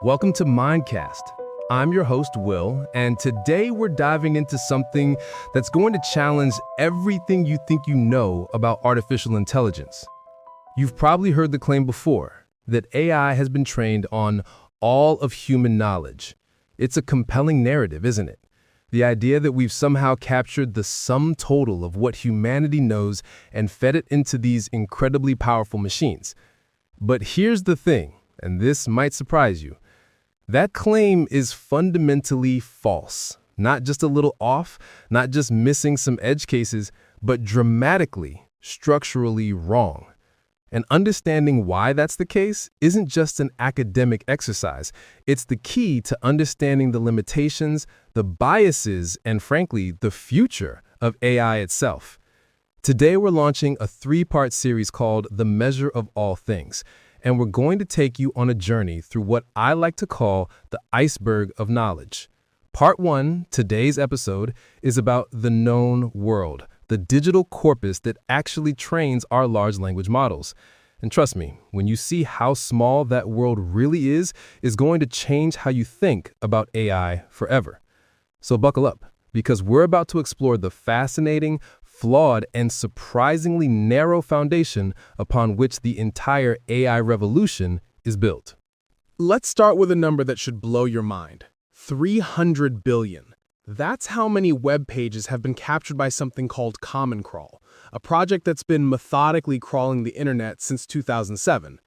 Welcome to Mindcast. I'm your host, Will, and today we're diving into something that's going to challenge everything you think you know about artificial intelligence. You've probably heard the claim before that AI has been trained on all of human knowledge. It's a compelling narrative, isn't it? The idea that we've somehow captured the sum total of what humanity knows and fed it into these incredibly powerful machines. But here's the thing, and this might surprise you. That claim is fundamentally false. Not just a little off, not just missing some edge cases, but dramatically, structurally wrong. And understanding why that's the case isn't just an academic exercise. It's the key to understanding the limitations, the biases, and frankly, the future of AI itself. Today, we're launching a 3-part series called The Measure of All Things, and we're going to take you on a journey through what I like to call the iceberg of knowledge. Part 1, today's episode, is about the known world, the digital corpus that actually trains our large language models. And trust me, when you see how small that world really is going to change how you think about AI forever. So buckle up, because we're about to explore the fascinating, flawed, and surprisingly narrow foundation upon which the entire AI revolution is built. Let's start with a number that should blow your mind. 300 billion. That's how many web pages have been captured by something called Common Crawl, a project that's been methodically crawling the internet since 2007.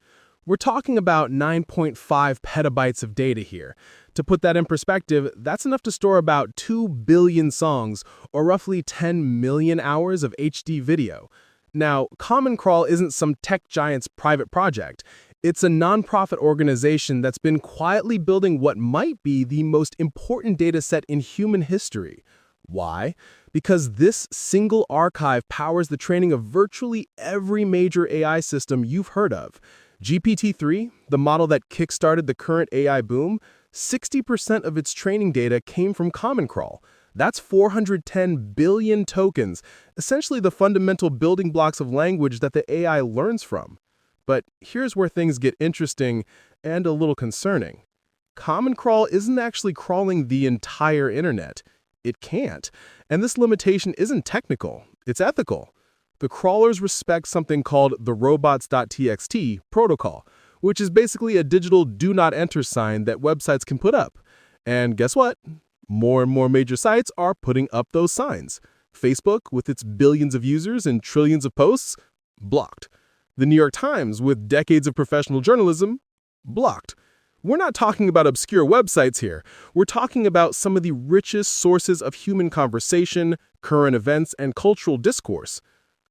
We're talking about 9.5 petabytes of data here. To put that in perspective, that's enough to store about 2 billion songs, or roughly 10 million hours of HD video. Now, Common Crawl isn't some tech giant's private project. It's a nonprofit organization that's been quietly building what might be the most important data set in human history. Why? Because this single archive powers the training of virtually every major AI system you've heard of. GPT-3, the model that kickstarted the current AI boom, 60% of its training data came from Common Crawl. That's 410 billion tokens, essentially the fundamental building blocks of language that the AI learns from. But here's where things get interesting and a little concerning. Common Crawl isn't actually crawling the entire internet. It can't. And this limitation isn't technical, it's ethical. The crawlers respect something called the robots.txt protocol, which is basically a digital do not enter sign that websites can put up. And guess what? More and more major sites are putting up those signs. Facebook, with its billions of users and trillions of posts, blocked. The New York Times, with decades of professional journalism, blocked. We're not talking about obscure websites here. We're talking about some of the richest sources of human conversation, current events, and cultural discourse.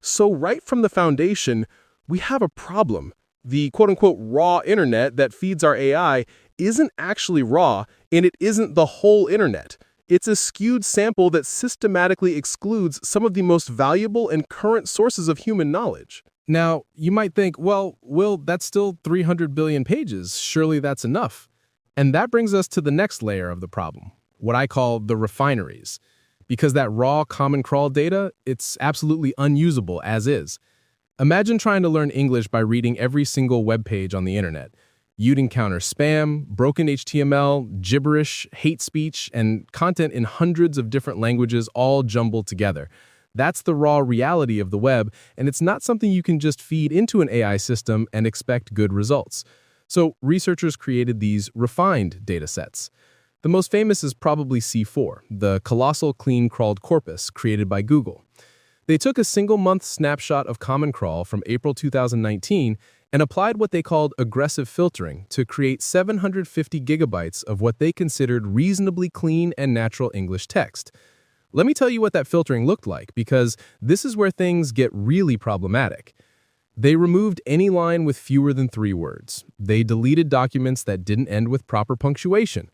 So right from the foundation, we have a problem. The quote-unquote raw internet that feeds our AI isn't actually raw, and it isn't the whole internet. It's a skewed sample that systematically excludes some of the most valuable and current sources of human knowledge. Now, you might think, well, Will, that's still 300 billion pages. Surely that's enough. And that brings us to the next layer of the problem, what I call the refineries. Because that raw Common Crawl data, it's absolutely unusable as is. Imagine trying to learn English by reading every single web page on the internet. You'd encounter spam, broken HTML, gibberish, hate speech, and content in hundreds of different languages all jumbled together. That's the raw reality of the web, and it's not something you can just feed into an AI system and expect good results. So researchers created these refined datasets. The most famous is probably C4, the colossal clean-crawled corpus created by Google. They took a single-month snapshot of Common Crawl from April 2019 and applied what they called aggressive filtering to create 750 gigabytes of what they considered reasonably clean and natural English text. Let me tell you what that filtering looked like, because this is where things get really problematic. They removed any line with fewer than 3 words. They deleted documents that didn't end with proper punctuation.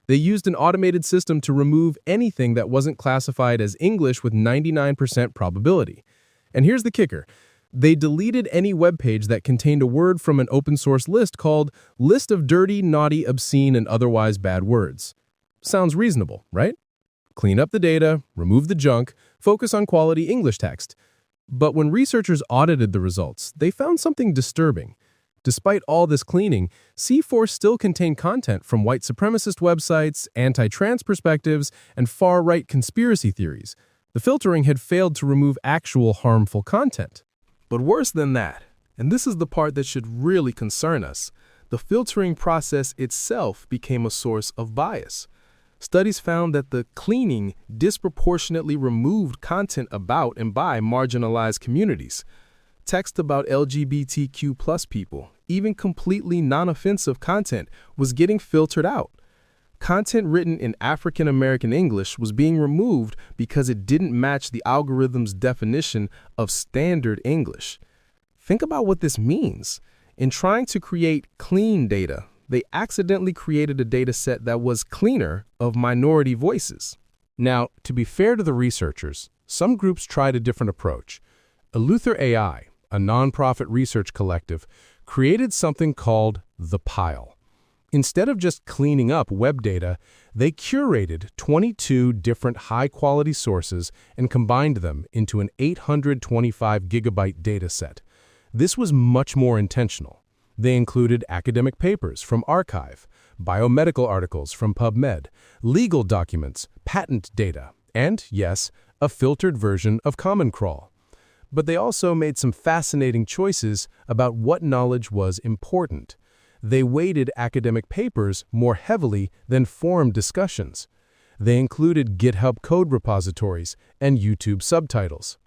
They used an automated system to remove anything that wasn't classified as English with 99% probability. And here's the kicker. They deleted any web page that contained a word from an open source list called List of Dirty, Naughty, Obscene, and Otherwise Bad Words. Sounds reasonable, right? Clean up the data, remove the junk, focus on quality English text. But when researchers audited the results, they found something disturbing. Despite all this cleaning, C4 still contained content from white supremacist websites, anti-trans perspectives, and far-right conspiracy theories. The filtering had failed to remove actual harmful content. But worse than that, and this is the part that should really concern us, the filtering process itself became a source of bias. Studies found that the cleaning disproportionately removed content about and by marginalized communities. Text about LGBTQ+ people, even completely non-offensive content, was getting filtered out. Content written in African American English was being removed because it didn't match the algorithm's definition of standard English. Think about what this means. In trying to create clean data, they accidentally created a data set that was cleaner of minority voices. Now, to be fair to the researchers, some groups tried a different approach. Eleuther AI, a nonprofit research collective, created something called the pile. Instead of just cleaning up web data, they curated 22 different high-quality sources and combined them into an 825-gigabyte data set. This was much more intentional. They included academic papers from Archive, biomedical articles from PubMed, legal documents, patent data, and, yes, a filtered version of Common Crawl. But they also made some fascinating choices about what knowledge was important. They weighted academic papers more heavily than forum discussions. They included GitHub code repositories and YouTube subtitles.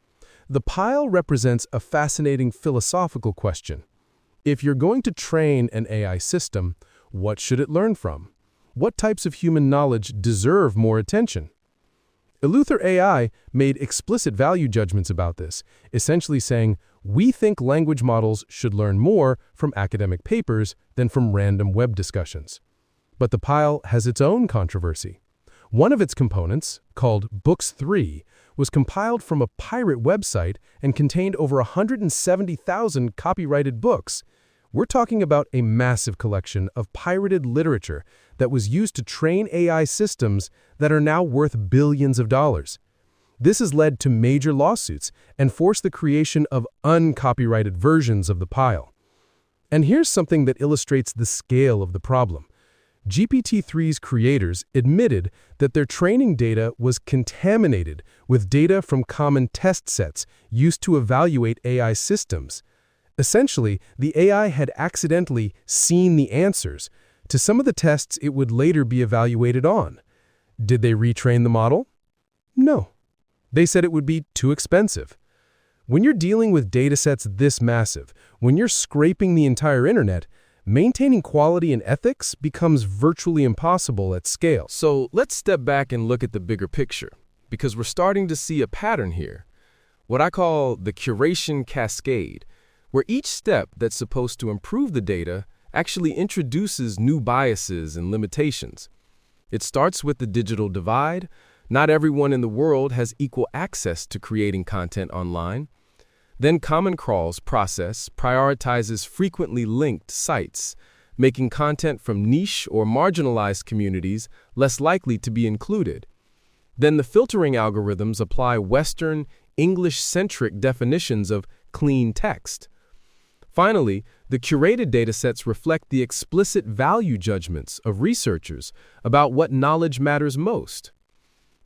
The pile represents a fascinating philosophical question. If you're going to train an AI system, what should it learn from? What types of human knowledge deserve more attention? Eleuther AI made explicit value judgments about this, essentially saying, we think language models should learn more from academic papers than from random web discussions. But the pile has its own controversy. One of its components, called Books 3, was compiled from a pirate website and contained over 170,000 copyrighted books. We're talking about a massive collection of pirated literature that was used to train AI systems that are now worth billions of dollars. This has led to major lawsuits and forced the creation of uncopyrighted versions of the pile. And here's something that illustrates the scale of the problem. GPT-3's creators admitted that their training data was contaminated with data from common test sets used to evaluate AI systems. Essentially, the AI had accidentally seen the answers to some of the tests it would later be evaluated on. Did they retrain the model? No. They said it would be too expensive. When you're dealing with datasets this massive, when you're scraping the entire internet, maintaining quality and ethics becomes virtually impossible at scale. So let's step back and look at the bigger picture, because we're starting to see a pattern here, what I call the curation cascade, where each step that's supposed to improve the data actually introduces new biases and limitations. It starts with the digital divide. Not everyone in the world has equal access to creating content online. Then Common Crawl's process prioritizes frequently linked sites, making content from niche or marginalized communities less likely to be included. Then the filtering algorithms apply Western, English-centric definitions of clean text. Finally, the curated datasets reflect the explicit value judgments of researchers about what knowledge matters most.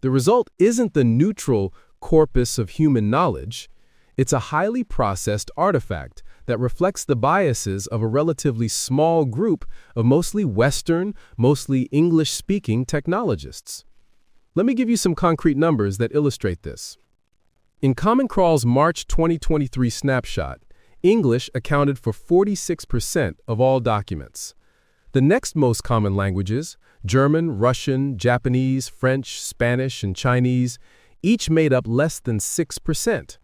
The result isn't the neutral corpus of human knowledge. It's a highly processed artifact that reflects the biases of a relatively small group of mostly Western, mostly English-speaking technologists. Let me give you some concrete numbers that illustrate this. In Common Crawl's March 2023 snapshot, English accounted for 46% of all documents. The next most common languages, German, Russian, Japanese, French, Spanish, and Chinese, each made up less than 6%.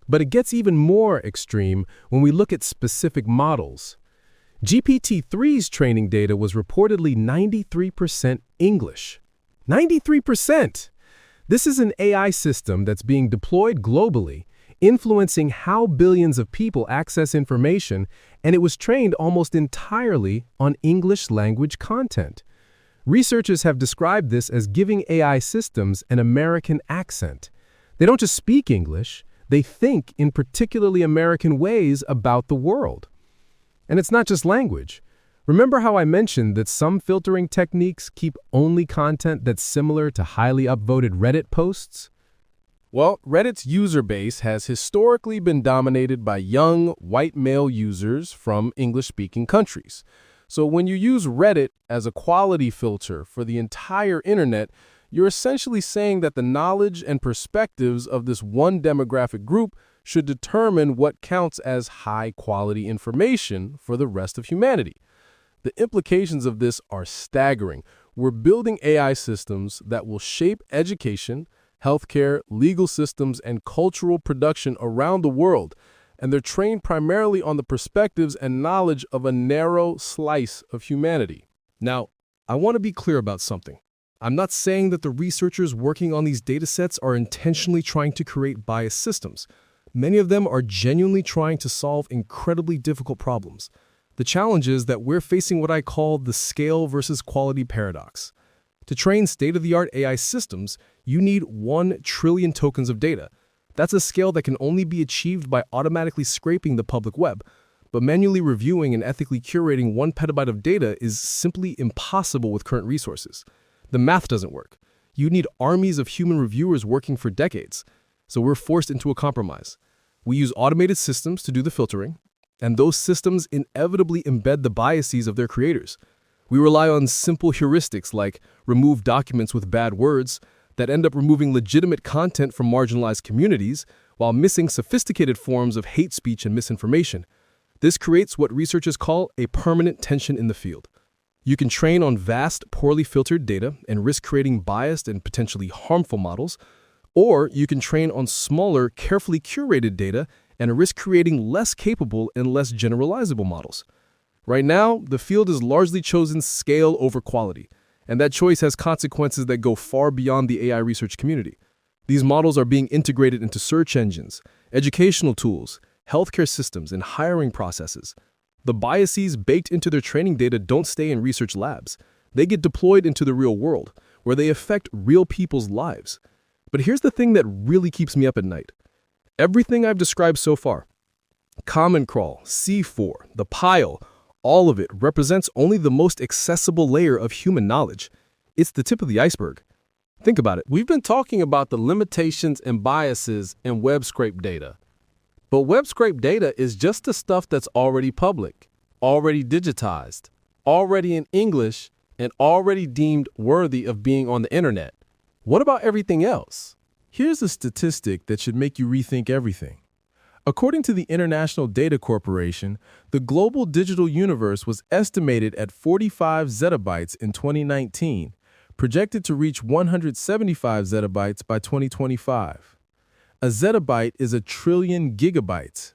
But it gets even more extreme when we look at specific models. GPT-3's training data was reportedly 93% English. 93%! This is an AI system that's being deployed globally, influencing how billions of people access information, and it was trained almost entirely on English language content. Researchers have described this as giving AI systems an American accent. They don't just speak English, they think in particularly American ways about the world. And it's not just language. Remember how I mentioned that some filtering techniques keep only content that's similar to highly upvoted Reddit posts? Well, Reddit's user base has historically been dominated by young, white male users from English-speaking countries. So when you use Reddit as a quality filter for the entire internet, you're essentially saying that the knowledge and perspectives of this one demographic group should determine what counts as high-quality information for the rest of humanity. The implications of this are staggering. We're building AI systems that will shape education, healthcare, legal systems, and cultural production around the world, and they're trained primarily on the perspectives and knowledge of a narrow slice of humanity. Now, I want to be clear about something. I'm not saying that the researchers working on these datasets are intentionally trying to create biased systems. Many of them are genuinely trying to solve incredibly difficult problems. The challenge is that we're facing what I call the scale versus quality paradox. To train state-of-the-art AI systems, you need 1 trillion tokens of data. That's a scale that can only be achieved by automatically scraping the public web. But manually reviewing and ethically curating 1 petabyte of data is simply impossible with current resources. The math doesn't work. You need armies of human reviewers working for decades. So we're forced into a compromise. We use automated systems to do the filtering, and those systems inevitably embed the biases of their creators. We rely on simple heuristics like remove documents with bad words that end up removing legitimate content from marginalized communities while missing sophisticated forms of hate speech and misinformation. This creates what researchers call a permanent tension in the field. You can train on vast, poorly filtered data and risk creating biased and potentially harmful models, or you can train on smaller, carefully curated data and risk creating less capable and less generalizable models. Right now, the field has largely chosen scale over quality, and that choice has consequences that go far beyond the AI research community. These models are being integrated into search engines, educational tools, healthcare systems, and hiring processes. The biases baked into their training data don't stay in research labs. They get deployed into the real world, where they affect real people's lives. But here's the thing that really keeps me up at night. Everything I've described so far, Common Crawl, C4, the pile, all of it represents only the most accessible layer of human knowledge. It's the tip of the iceberg. Think about it. We've been talking about the limitations and biases in web scrape data. But web scrape data is just the stuff that's already public, already digitized, already in English, and already deemed worthy of being on the internet. What about everything else? Here's a statistic that should make you rethink everything. According to the International Data Corporation, the global digital universe was estimated at 45 zettabytes in 2019, projected to reach 175 zettabytes by 2025. A zettabyte is a trillion gigabytes.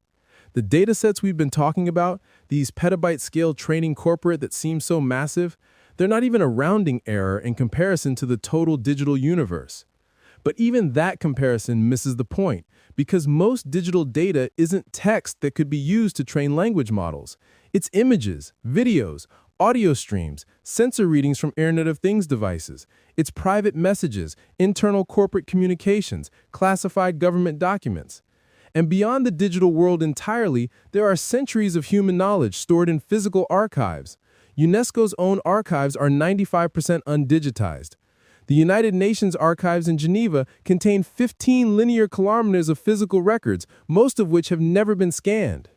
The datasets we've been talking about, these petabyte-scale training corpora that seem so massive, they're not even a rounding error in comparison to the total digital universe. But even that comparison misses the point, because most digital data isn't text that could be used to train language models. It's images, videos, audio streams, sensor readings from Internet of Things devices. It's private messages, internal corporate communications, classified government documents. And beyond the digital world entirely, there are centuries of human knowledge stored in physical archives. UNESCO's own archives are 95% undigitized. The United Nations archives in Geneva contain 15 linear kilometers of physical records, most of which have never been scanned.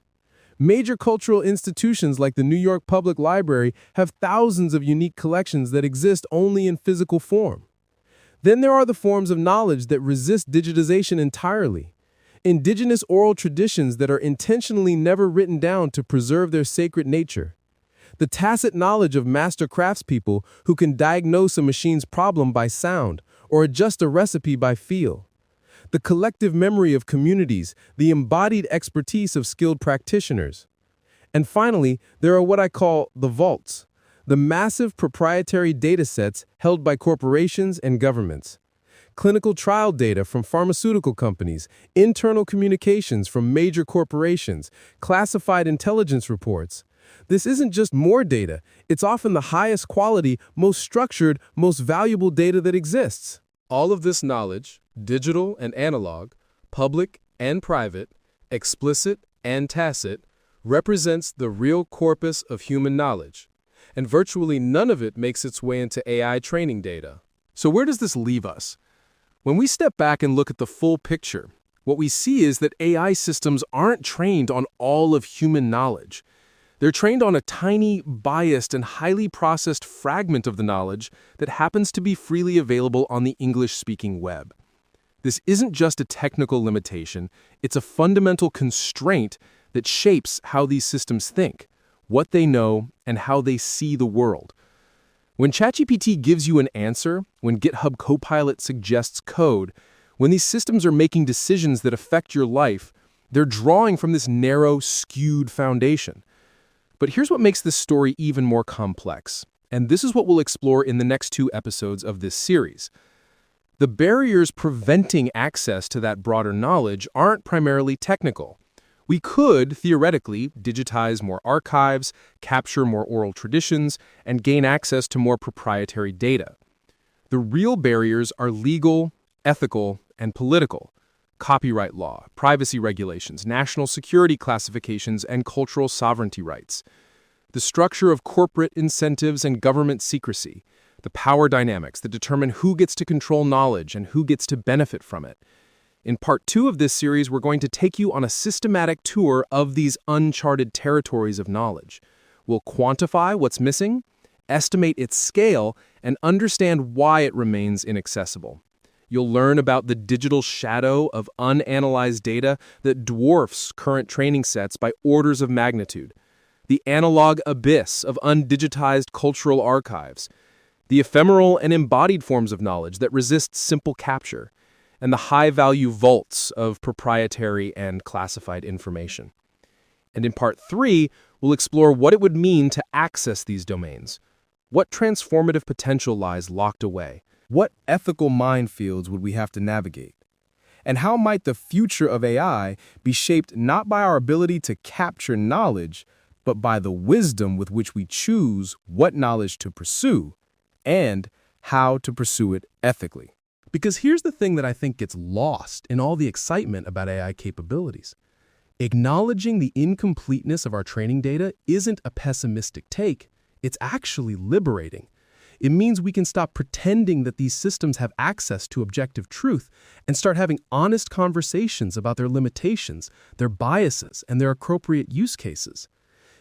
Major cultural institutions like the New York Public Library have thousands of unique collections that exist only in physical form. Then there are the forms of knowledge that resist digitization entirely. Indigenous oral traditions that are intentionally never written down to preserve their sacred nature. The tacit knowledge of master craftspeople who can diagnose a machine's problem by sound or adjust a recipe by feel. The collective memory of communities, the embodied expertise of skilled practitioners. And finally, there are what I call the vaults, the massive proprietary datasets held by corporations and governments. Clinical trial data from pharmaceutical companies, internal communications from major corporations, classified intelligence reports. This isn't just more data, it's often the highest quality, most structured, most valuable data that exists. All of this knowledge, digital and analog, public and private, explicit and tacit, represents the real corpus of human knowledge, and virtually none of it makes its way into AI training data. So where does this leave us? When we step back and look at the full picture, what we see is that AI systems aren't trained on all of human knowledge. They're trained on a tiny, biased, and highly processed fragment of the knowledge that happens to be freely available on the English-speaking web. This isn't just a technical limitation, it's a fundamental constraint that shapes how these systems think, what they know, and how they see the world. When ChatGPT gives you an answer, when GitHub Copilot suggests code, when these systems are making decisions that affect your life, they're drawing from this narrow, skewed foundation. But here's what makes this story even more complex, and this is what we'll explore in the next 2 episodes of this series. The barriers preventing access to that broader knowledge aren't primarily technical. We could, theoretically, digitize more archives, capture more oral traditions, and gain access to more proprietary data. The real barriers are legal, ethical, and political. Copyright law, privacy regulations, national security classifications, and cultural sovereignty rights. The structure of corporate incentives and government secrecy. The power dynamics that determine who gets to control knowledge and who gets to benefit from it. In part 2 of this series, we're going to take you on a systematic tour of these uncharted territories of knowledge. We'll quantify what's missing, estimate its scale, and understand why it remains inaccessible. You'll learn about the digital shadow of unanalyzed data that dwarfs current training sets by orders of magnitude, the analog abyss of undigitized cultural archives, the ephemeral and embodied forms of knowledge that resist simple capture, and the high-value vaults of proprietary and classified information. And in part 3, we'll explore what it would mean to access these domains. What transformative potential lies locked away? What ethical minefields would we have to navigate? And how might the future of AI be shaped not by our ability to capture knowledge, but by the wisdom with which we choose what knowledge to pursue and how to pursue it ethically? Because here's the thing that I think gets lost in all the excitement about AI capabilities. Acknowledging the incompleteness of our training data isn't a pessimistic take. It's actually liberating. It means we can stop pretending that these systems have access to objective truth and start having honest conversations about their limitations, their biases, and their appropriate use cases.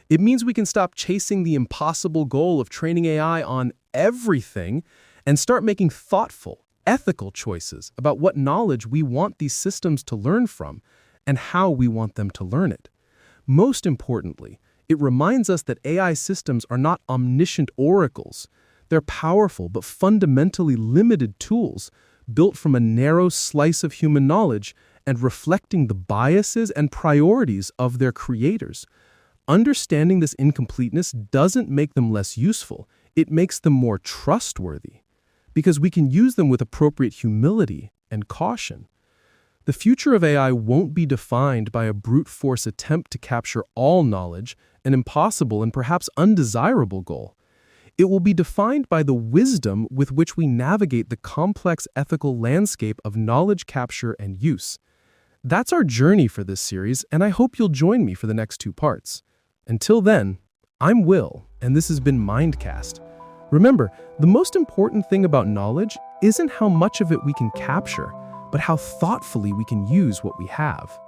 It means we can stop chasing the impossible goal of training AI on everything and start making thoughtful, ethical choices about what knowledge we want these systems to learn from and how we want them to learn it. Most importantly, it reminds us that AI systems are not omniscient oracles. They're powerful but fundamentally limited tools built from a narrow slice of human knowledge and reflecting the biases and priorities of their creators. Understanding this incompleteness doesn't make them less useful. It makes them more trustworthy, because we can use them with appropriate humility and caution. The future of AI won't be defined by a brute force attempt to capture all knowledge, an impossible and perhaps undesirable goal. It will be defined by the wisdom with which we navigate the complex ethical landscape of knowledge capture and use. That's our journey for this series, and I hope you'll join me for the next 2 parts. Until then, I'm Will, and this has been Mindcast. Remember, the most important thing about knowledge isn't how much of it we can capture, but how thoughtfully we can use what we have.